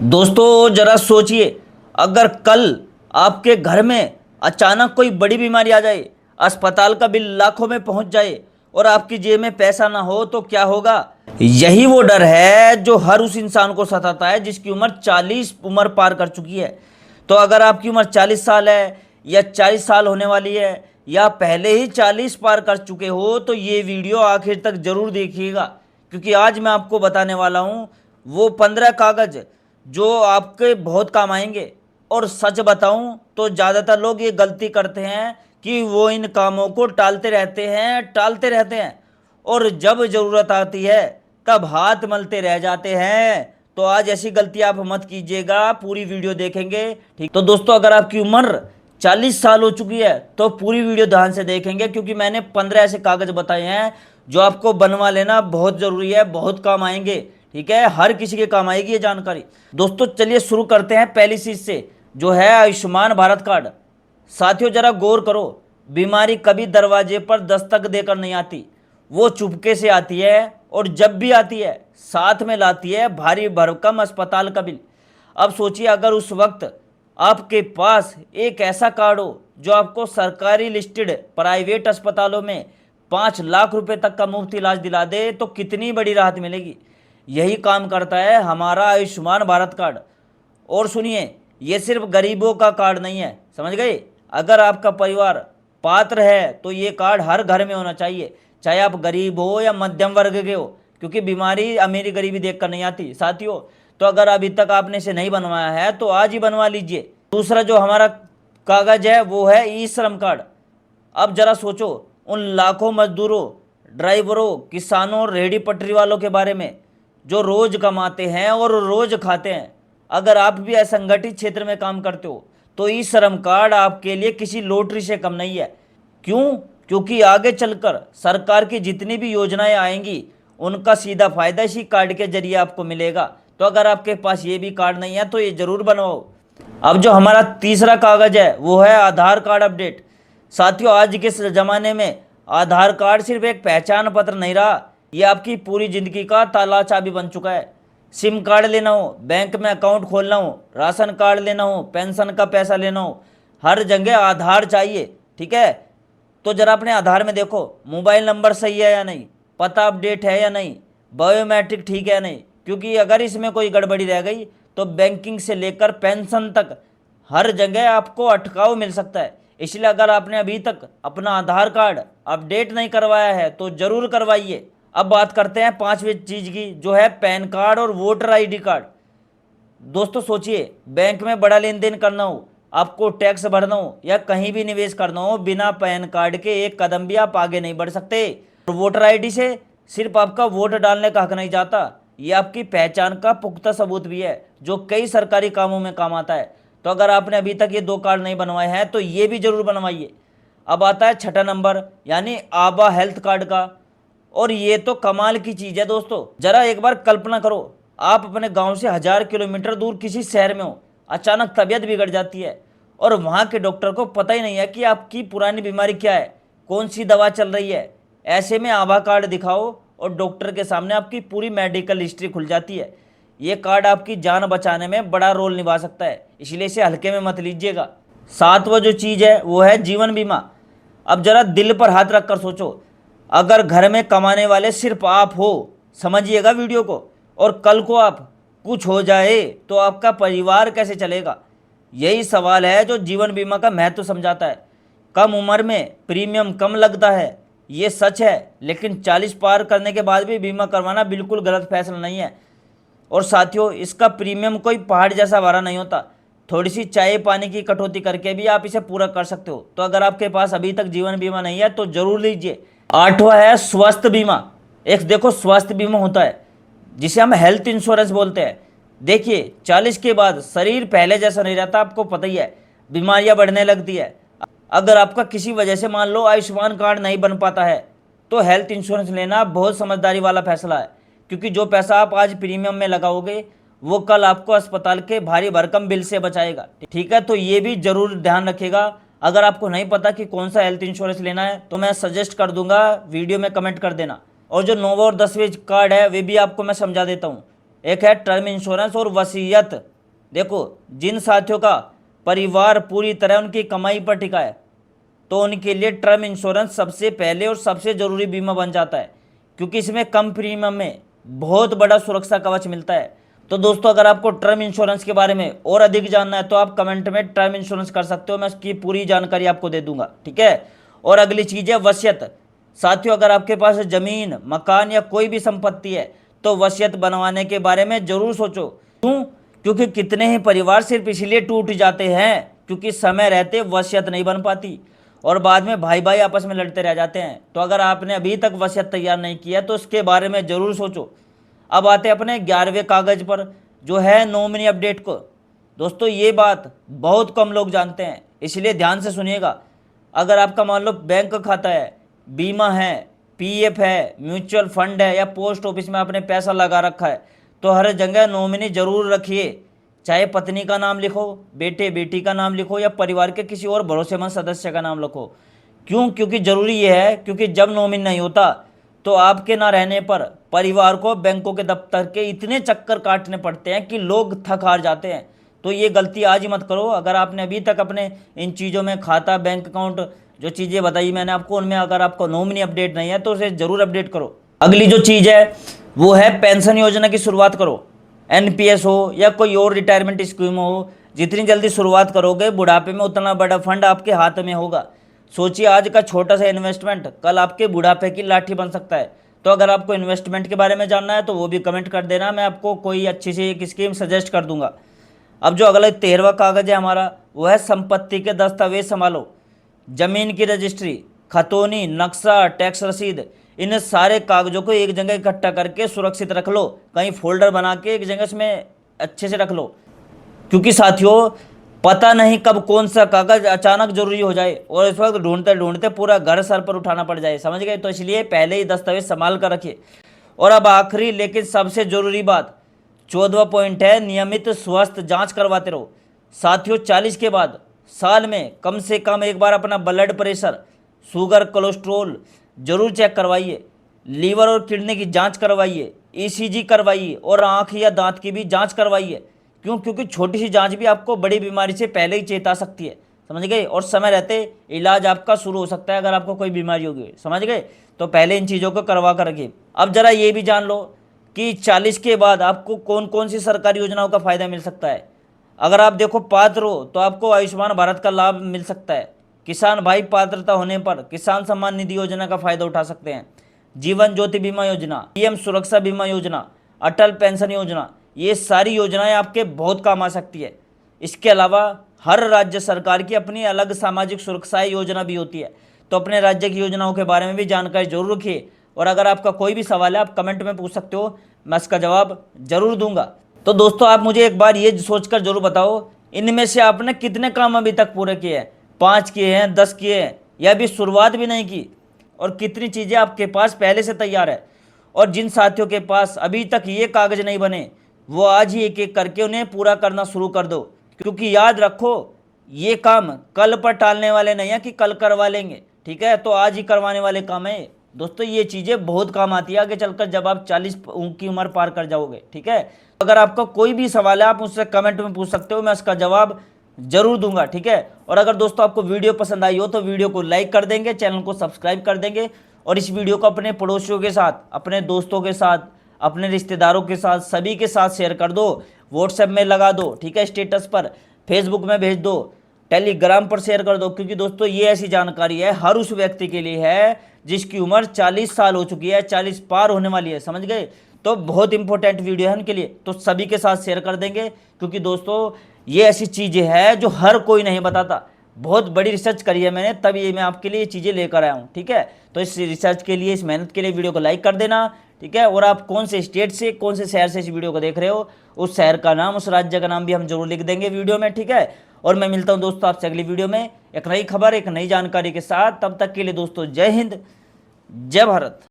दोस्तों जरा सोचिए, अगर कल आपके घर में अचानक कोई बड़ी बीमारी आ जाए, अस्पताल का बिल लाखों में पहुंच जाए और आपकी जेब में पैसा ना हो तो क्या होगा। यही वो डर है जो हर उस इंसान को सताता है जिसकी उम्र 40 उम्र पार कर चुकी है। तो अगर आपकी उम्र 40 साल है या 40 साल होने वाली है या पहले ही 40 पार कर चुके हो तो ये वीडियो आखिर तक जरूर देखिएगा, क्योंकि आज मैं आपको बताने वाला हूँ वो 15 कागज जो आपके बहुत काम आएंगे। और सच बताऊं तो ज़्यादातर लोग ये गलती करते हैं कि वो इन कामों को टालते रहते हैं और जब ज़रूरत आती है तब हाथ मलते रह जाते हैं। तो आज ऐसी गलती आप मत कीजिएगा, पूरी वीडियो देखेंगे। ठीक तो दोस्तों, अगर आपकी उम्र 40 साल हो चुकी है तो पूरी वीडियो ध्यान से देखेंगे, क्योंकि मैंने 15 ऐसे कागज बताए हैं जो आपको बनवा लेना बहुत ज़रूरी है, बहुत काम आएंगे। ठीक है, हर किसी के काम आएगी ये जानकारी। दोस्तों चलिए शुरू करते हैं पहली चीज से, जो है आयुष्मान भारत कार्ड। साथियों जरा गौर करो, बीमारी कभी दरवाजे पर दस्तक देकर नहीं आती, वो चुपके से आती है और जब भी आती है साथ में लाती है भारी भरकम अस्पताल का बिल। अब सोचिए, अगर उस वक्त आपके पास एक ऐसा कार्ड हो जो आपको सरकारी लिस्टेड प्राइवेट अस्पतालों में 5 लाख रुपए तक का मुफ्त इलाज दिला दे तो कितनी बड़ी राहत मिलेगी। यही काम करता है हमारा आयुष्मान भारत कार्ड। और सुनिए, ये सिर्फ गरीबों का कार्ड नहीं है, समझ गए। अगर आपका परिवार पात्र है तो ये कार्ड हर घर में होना चाहिए, चाहे आप गरीब हो या मध्यम वर्ग के हो, क्योंकि बीमारी अमीरी गरीबी देखकर नहीं आती साथियों। तो अगर अभी तक आपने इसे नहीं बनवाया है तो आज ही बनवा लीजिए। दूसरा जो हमारा कागज है वो है ई श्रम कार्ड। अब जरा सोचो उन लाखों मजदूरों, ड्राइवरों, किसानों, रेहड़ी पटरी वालों के बारे में जो रोज कमाते हैं और रोज खाते हैं। अगर आप भी असंगठित क्षेत्र में काम करते हो तो ई श्रम कार्ड आपके लिए किसी लॉटरी से कम नहीं है। क्यों? क्योंकि आगे चलकर सरकार की जितनी भी योजनाएं आएंगी उनका सीधा फायदा इसी कार्ड के जरिए आपको मिलेगा। तो अगर आपके पास ये भी कार्ड नहीं है तो ये जरूर बनवाओ। अब जो हमारा तीसरा कागज है वो है आधार कार्ड अपडेट। साथियों आज के इस जमाने में आधार कार्ड सिर्फ एक पहचान पत्र नहीं रहा, ये आपकी पूरी जिंदगी का ताला चाबी बन चुका है। सिम कार्ड लेना हो, बैंक में अकाउंट खोलना हो, राशन कार्ड लेना हो, पेंशन का पैसा लेना हो, हर जगह आधार चाहिए। ठीक है, तो जरा अपने आधार में देखो मोबाइल नंबर सही है या नहीं, पता अपडेट है या नहीं, बायोमेट्रिक ठीक है या नहीं, क्योंकि अगर इसमें कोई गड़बड़ी रह गई तो बैंकिंग से लेकर पेंशन तक हर जगह आपको अटकाव मिल सकता है। इसलिए अगर आपने अभी तक अपना आधार कार्ड अपडेट नहीं करवाया है तो जरूर करवाइए। अब बात करते हैं पांचवी चीज की, जो है पैन कार्ड और वोटर आईडी कार्ड। दोस्तों सोचिए, बैंक में बड़ा लेन देन करना हो, आपको टैक्स भरना हो या कहीं भी निवेश करना हो, बिना पैन कार्ड के एक कदम भी आप आगे नहीं बढ़ सकते। और वोटर आईडी से सिर्फ आपका वोट डालने का हक नहीं जाता, ये आपकी पहचान का पुख्ता सबूत भी है जो कई सरकारी कामों में काम आता है। तो अगर आपने अभी तक ये 2 कार्ड नहीं बनवाए हैं तो ये भी जरूर बनवाइए। अब आता है छठा नंबर, यानी आबा हेल्थ कार्ड का। और ये तो कमाल की चीज है दोस्तों, जरा एक बार कल्पना करो, आप अपने गांव से 1000 किलोमीटर दूर किसी शहर में हो, अचानक तबीयत बिगड़ जाती है और वहां के डॉक्टर को पता ही नहीं है कि आपकी पुरानी बीमारी क्या है, कौन सी दवा चल रही है। ऐसे में आभा कार्ड दिखाओ और डॉक्टर के सामने आपकी पूरी मेडिकल हिस्ट्री खुल जाती है। ये कार्ड आपकी जान बचाने में बड़ा रोल निभा सकता है, इसलिए इसे हल्के में मत लीजिएगा। सातवां जो चीज है वो है जीवन बीमा। अब जरा दिल पर हाथ रखकर सोचो, अगर घर में कमाने वाले सिर्फ आप हो, समझिएगा वीडियो को, और कल को आप कुछ हो जाए तो आपका परिवार कैसे चलेगा। यही सवाल है जो जीवन बीमा का महत्व समझाता है। कम उम्र में प्रीमियम कम लगता है, ये सच है, लेकिन 40 पार करने के बाद भी बीमा करवाना बिल्कुल गलत फैसला नहीं है। और साथियों इसका प्रीमियम कोई पहाड़ जैसा भारा नहीं होता, थोड़ी सी चाय पानी की कटौती करके भी आप इसे पूरा कर सकते हो। तो अगर आपके पास अभी तक जीवन बीमा नहीं है तो जरूर लीजिए। आठवां है स्वास्थ्य बीमा। एक देखो स्वास्थ्य बीमा होता है जिसे हम हेल्थ इंश्योरेंस बोलते हैं। देखिए 40 के बाद शरीर पहले जैसा नहीं रहता, आपको पता ही है, बीमारियां बढ़ने लगती है। अगर आपका किसी वजह से मान लो आयुष्मान कार्ड नहीं बन पाता है तो हेल्थ इंश्योरेंस लेना बहुत समझदारी वाला फैसला है, क्योंकि जो पैसा आप आज प्रीमियम में लगाओगे वो कल आपको अस्पताल के भारी भरकम बिल से बचाएगा। ठीक है, तो ये भी जरूर ध्यान रखिएगा। अगर आपको नहीं पता कि कौन सा हेल्थ इंश्योरेंस लेना है तो मैं सजेस्ट कर दूंगा, वीडियो में कमेंट कर देना। और जो 9वें और 10वें कार्ड है वे भी आपको मैं समझा देता हूँ। एक है टर्म इंश्योरेंस और वसीयत। देखो, जिन साथियों का परिवार पूरी तरह उनकी कमाई पर टिका है तो उनके लिए टर्म इंश्योरेंस सबसे पहले और सबसे ज़रूरी बीमा बन जाता है, क्योंकि इसमें कम प्रीमियम में बहुत बड़ा सुरक्षा कवच मिलता है। तो दोस्तों, अगर आपको टर्म इंश्योरेंस के बारे में और अधिक जानना है तो आप कमेंट में टर्म इंश्योरेंस कर सकते हो, मैं उसकी पूरी जानकारी आपको दे दूंगा, ठीक है। और अगली चीज़ है वसीयत। साथियों, अगर आपके पास ज़मीन, मकान या कोई भी संपत्ति है तो वसीयत बनवाने के बारे में ज़रूर सोचो। क्यों? क्योंकि कितने ही परिवार सिर्फ इसलिए टूट जाते हैं क्योंकि समय रहते वसीयत नहीं बन पाती और बाद में भाई भाई आपस में लड़ते रह जाते हैं। तो अगर आपने अभी तक वसीयत तैयार नहीं किया तो उसके बारे में ज़रूर सोचो। अब आते हैं अपने 11वें कागज़ पर, जो है नॉमिनी अपडेट को। दोस्तों, ये बात बहुत कम लोग जानते हैं, इसलिए ध्यान से सुनिएगा। अगर आपका मान लो बैंक खाता है, बीमा है, पीएफ है, म्यूचुअल फंड है या पोस्ट ऑफिस में आपने पैसा लगा रखा है तो हर जगह नॉमिनी जरूर रखिए। चाहे पत्नी का नाम लिखो, बेटे बेटी का नाम लिखो या परिवार के किसी और भरोसेमंद सदस्य का नाम लिखो। क्यों? क्योंकि ज़रूरी ये है, क्योंकि जब नॉमिनी नहीं होता तो आपके ना रहने पर परिवार को बैंकों के दफ्तर के इतने चक्कर काटने पड़ते हैं कि लोग थक हार जाते हैं। तो ये गलती आज ही मत करो। अगर आपने अभी तक अपने इन चीज़ों में खाता, बैंक अकाउंट, जो चीज़ें बताई मैंने आपको, उनमें अगर आपको नॉमिनी अपडेट नहीं है तो उसे ज़रूर अपडेट करो। अगली जो चीज़ है वो है पेंशन योजना की शुरुआत करो। एनपीएस हो या कोई और रिटायरमेंट स्कीम हो, जितनी जल्दी शुरुआत करोगे बुढ़ापे में उतना बड़ा फंड आपके हाथ में होगा। सोचिए, आज का छोटा सा इन्वेस्टमेंट कल आपके बुढ़ापे की लाठी बन सकता है। तो अगर आपको इन्वेस्टमेंट के बारे में जानना है तो वो भी कमेंट कर देना, मैं आपको कोई अच्छी सी एक स्कीम सजेस्ट कर दूंगा। अब जो अगला 13वां कागज़ है हमारा, वो है संपत्ति के दस्तावेज संभालो। जमीन की रजिस्ट्री, खतौनी, नक्शा, टैक्स रसीद, इन सारे कागजों को एक जगह इकट्ठा करके सुरक्षित रख लो। कहीं फोल्डर बना के एक जगह इसमें अच्छे से रख लो, क्योंकि साथियों पता नहीं कब कौन सा कागज अचानक जरूरी हो जाए और इस वक्त ढूंढते ढूंढते पूरा घर सर पर उठाना पड़ जाए, समझ गए। तो इसलिए पहले ही दस्तावेज संभाल कर रखिए। और अब आखिरी लेकिन सबसे जरूरी बात, 14वां पॉइंट है नियमित स्वास्थ्य जांच करवाते रहो। साथियों, 40 के बाद साल में कम से कम एक बार अपना ब्लड प्रेशर, शुगर, कोलेस्ट्रोल जरूर चेक करवाइए। लीवर और किडनी की जांच करवाइए, ईसीजी करवाइए और आँख या दांत की भी जांच करवाइए। क्यों? क्योंकि छोटी सी जांच भी आपको बड़ी बीमारी से पहले ही चेता सकती है, समझ गए। और समय रहते इलाज आपका शुरू हो सकता है अगर आपको कोई बीमारी होगी, समझ गए। तो पहले इन चीज़ों को करवा कर रखिए। अब जरा ये भी जान लो कि 40 के बाद आपको कौन कौन सी सरकारी योजनाओं का फ़ायदा मिल सकता है। अगर आप देखो पात्र हो तो आपको आयुष्मान भारत का लाभ मिल सकता है। किसान भाई पात्रता होने पर किसान सम्मान निधि योजना का फ़ायदा उठा सकते हैं। जीवन ज्योति बीमा योजना, पीएम सुरक्षा बीमा योजना, अटल पेंशन योजना, ये सारी योजनाएं आपके बहुत काम आ सकती है। इसके अलावा हर राज्य सरकार की अपनी अलग सामाजिक सुरक्षा योजना भी होती है। तो अपने राज्य की योजनाओं के बारे में भी जानकारी जरूर रखिए। और अगर आपका कोई भी सवाल है आप कमेंट में पूछ सकते हो, मैं इसका जवाब जरूर दूंगा। तो दोस्तों, आप मुझे एक बार ये सोचकर जरूर बताओ, इनमें से आपने कितने काम अभी तक पूरे किए हैं? 5 किए हैं, 10 किए हैं, या अभी शुरुआत भी नहीं की? और कितनी चीज़ें आपके पास पहले से तैयार है? और जिन साथियों के पास अभी तक ये कागज नहीं बने वो आज ही एक एक करके उन्हें पूरा करना शुरू कर दो, क्योंकि याद रखो ये काम कल पर टालने वाले नहीं है कि कल करवा लेंगे, ठीक है। तो आज ही करवाने वाले काम है दोस्तों। ये चीज़ें बहुत काम आती है आगे चलकर जब आप 40 की उम्र पार कर जाओगे, ठीक है। अगर आपका कोई भी सवाल है आप मुझसे कमेंट में पूछ सकते हो, मैं इसका जवाब जरूर दूंगा, ठीक है। और अगर दोस्तों आपको वीडियो पसंद आई हो तो वीडियो को लाइक कर देंगे, चैनल को सब्सक्राइब कर देंगे और इस वीडियो को अपने पड़ोसियों के साथ, अपने दोस्तों के साथ, अपने रिश्तेदारों के साथ, सभी के साथ शेयर कर दो। व्हाट्सएप में लगा दो, ठीक है, स्टेटस पर, फेसबुक में भेज दो, टेलीग्राम पर शेयर कर दो, क्योंकि दोस्तों ये ऐसी जानकारी है हर उस व्यक्ति के लिए है जिसकी उम्र 40 साल हो चुकी है, 40 पार होने वाली है, समझ गए। तो बहुत इंपॉर्टेंट वीडियो है उनके लिए, तो सभी के साथ शेयर कर देंगे, क्योंकि दोस्तों ये ऐसी चीज़ें हैं जो हर कोई नहीं बताता। बहुत बड़ी रिसर्च करी है मैंने, तब ये मैं आपके लिए ये चीज़ें लेकर आया हूँ, ठीक है। तो इस रिसर्च के लिए, इस मेहनत के लिए वीडियो को लाइक कर देना, ठीक है। और आप कौन से स्टेट से, कौन से शहर से इस वीडियो को देख रहे हो, उस शहर का नाम, उस राज्य का नाम भी हम जरूर लिख देंगे वीडियो में, ठीक है। और मैं मिलता हूँ दोस्तों आपसे अगली वीडियो में एक नई खबर, एक नई जानकारी के साथ। तब तक के लिए दोस्तों जय हिंद, जय भारत।